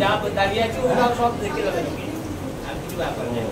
যা দাঁড়িয়ে আছে ওরাও সব দেখে যাবে আর কিছু ব্যাপার নেই।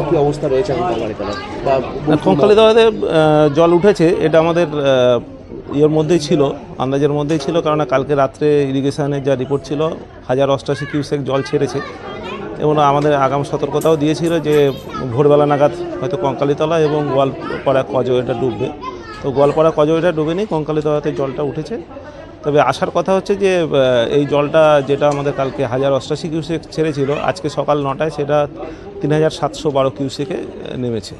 কি অবস্থা রয়েছে কঙ্কালীতলাতে জল উঠেছে, এটা আমাদের ইয়ের মধ্যেই ছিল, আন্দাজের মধ্যেই ছিল, কারণ কালকে রাত্রে ইরিগেশনের যা রিপোর্ট ছিল 1088 কিউসেক জল ছেড়েছে এবং আমাদের আগাম সতর্কতাও দিয়েছিল যে ভোরবেলা নাগাদ হয়তো কঙ্কালীতলা এবং গোয়ালপাড়া কজো এটা ডুববে। তো গোয়ালপাড়া কজো এটা ডুবেনি, কঙ্কালীতলাতে জলটা উঠেছে। তবে আসার কথা হচ্ছে যে এই জলটা যেটা আমাদের কালকে 1088 কিউসেক ছেড়েছিল, আজকে সকাল 9টায় সেটা 3712 কিউসেকে নেমেছে।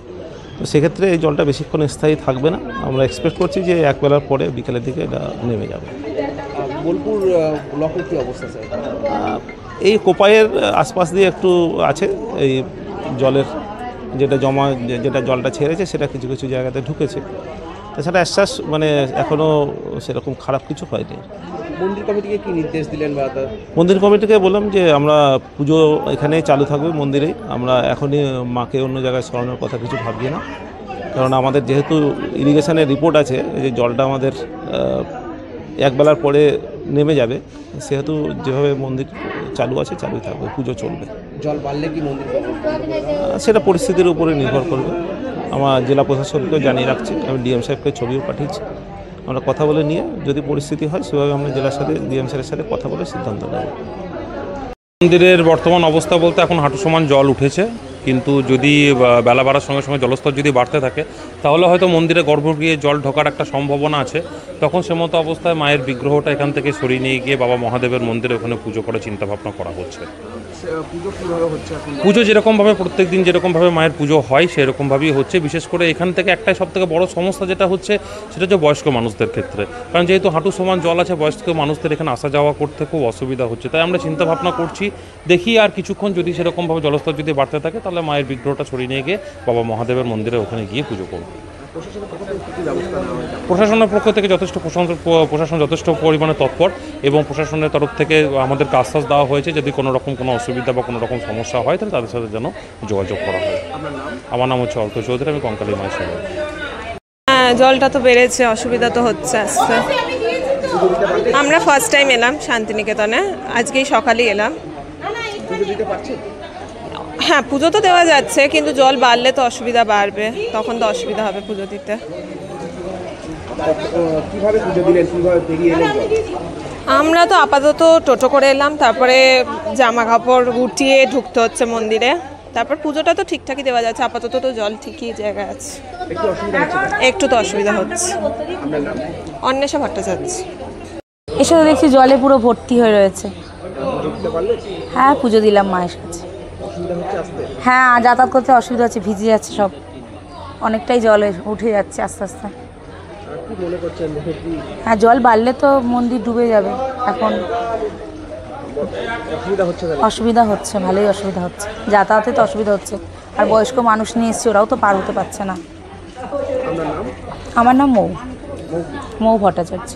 তো সেক্ষেত্রে এই জলটা বেশিক্ষণ স্থায়ী থাকবে না, আমরা এক্সপেক্ট করছি যে একবেলার পরে বিকেলের দিকে এটা নেমে যাবে। বোলপুর ব্লকের কী অবস্থা স্যার? এই কোপাইয়ের আশপাশ দিয়ে একটু আছে এই জলের যেটা জলটা ছেড়েছে সেটা কিছু কিছু জায়গাতে ঢুকেছে। তাছাড়া আশ্বাস মানে এখনও সেরকম খারাপ কিছু হয়নি। মন্দির কমিটিকে কী নির্দেশ দিলেন? মন্দির কমিটিকে বললাম যে আমরা পুজো এখানেই চালু থাকবে মন্দিরেই, আমরা এখনই মাকে অন্য জায়গায় সরানোর কথা কিছু ভাবছি না, কারণ আমাদের যেহেতু ইরিগেশনের রিপোর্ট আছে যে জলটা আমাদের একবেলার পরে নেমে যাবে, সেহেতু যেভাবে মন্দির চালু আছে চালুই থাকবে, পুজো চলবে। জল বাড়লে কি মন্দির সেটা পরিস্থিতির উপরে নির্ভর করবে। আমার জেলা প্রশাসনকেও জানিয়ে রাখছি, আমি ডিএম সাহেবকে ছবিও পাঠিয়েছি, আমরা কথা বলে নিয়ে যদি পরিস্থিতি হয় সেভাবে আমরা জেলার সাথে ডিএম স্যারের সাথে কথা বলে সিদ্ধান্ত নেব। মন্দিরের বর্তমান অবস্থা বলতে এখন হাঁটু সমান জল উঠেছে, কিন্তু যদি বেলা বাড়ার সঙ্গে সঙ্গে জলস্তর যদি বাড়তে থাকে তাহলে হয়তো মন্দিরে গর্ভগৃহে জল ঢোকার একটা সম্ভাবনা আছে। তখন সে মতো অবস্থায় মায়ের বিগ্রহটা এখান থেকে সরিয়ে নিয়ে গিয়ে বাবা মহাদেবের মন্দিরে ওখানে পুজো করার চিন্তাভাবনা করা হচ্ছে। পুজো যেরকমভাবে প্রত্যেক দিন যেরকমভাবে মায়ের পুজো হয় সেরকমভাবেই হচ্ছে। বিশেষ করে এখান থেকে একটাই সবথেকে বড় সমস্যা যেটা হচ্ছে সেটা হচ্ছে বয়স্ক মানুষদের ক্ষেত্রে, কারণ যেহেতু হাঁটু সমান জল আছে বয়স্ক মানুষদের এখানে আসা যাওয়া করতে খুব অসুবিধা হচ্ছে। তাই আমরা চিন্তাভাবনা করছি, দেখি আর কিছুক্ষণ যদি সেরকমভাবে জলস্তর যদি বাড়তে থাকে তাহলে মায়ের বিগ্রহটা সরিয়ে নিয়ে গিয়ে বাবা মহাদেবের মন্দিরে ওখানে গিয়ে পুজো করব। প্রশাসনের পক্ষ থেকে প্রশাসন যথেষ্ট পরিমাণে তৎপর এবং প্রশাসনের তরফ থেকে আমাদেরকে আশ্বাস দেওয়া হয়েছে যদি কোনো রকম কোনো অসুবিধা বা কোনো রকম সমস্যা হয় তাহলে তাদের সাথে যেন যোগাযোগ করা হয়। আমার নাম হচ্ছে অর্ক চৌধুরী, আমি কঙ্কালী মায়ের সঙ্গে। হ্যাঁ, জলটা তো বেড়েছে, অসুবিধা তো হচ্ছে আসতে। আমরা ফার্স্ট টাইম এলাম শান্তিনিকেতনে, আজকেই সকালেই এলাম। হ্যাঁ, পুজো তো দেওয়া যাচ্ছে, কিন্তু জল বাড়লে তো অসুবিধা বাড়বে, তখন তো অসুবিধা হবে পুজো দিতে। আমরা তো আপাতত টোটো করে এলাম, তারপরে জামা কাপড় গুটিয়ে ঢুকতে হচ্ছে মন্দিরে, তারপর পুজোটা তো ঠিকঠাকই দেওয়া যাচ্ছে। আপাতত তো জল ঠিকই জায়গায় আছে, একটু তো অসুবিধা হচ্ছে। অন্বেষা ভট্টাচার্য। এসে দেখছি জলে পুরো ভর্তি হয়ে রয়েছে। হ্যাঁ, পুজো দিলাম মায়ের কাছে। হ্যাঁ, যাতায়াত করতে অসুবিধা হচ্ছে, ভিজে যাচ্ছে সব, অনেকটাই জল উঠে যাচ্ছে আস্তে আস্তে। হ্যাঁ, জল বাড়লে তো মন্দির ডুবে যাবে। এখন অসুবিধা হচ্ছে তাহলে? অসুবিধা হচ্ছে, ভালোই অসুবিধা হচ্ছে, যাতায়াতে তো অসুবিধা হচ্ছে। আর বয়স্ক মানুষ নিয়ে এসছে, ওরাও তো পার হতে পারছে না। আপনার নাম? আমার নাম মৌ ভট্টাচার্য।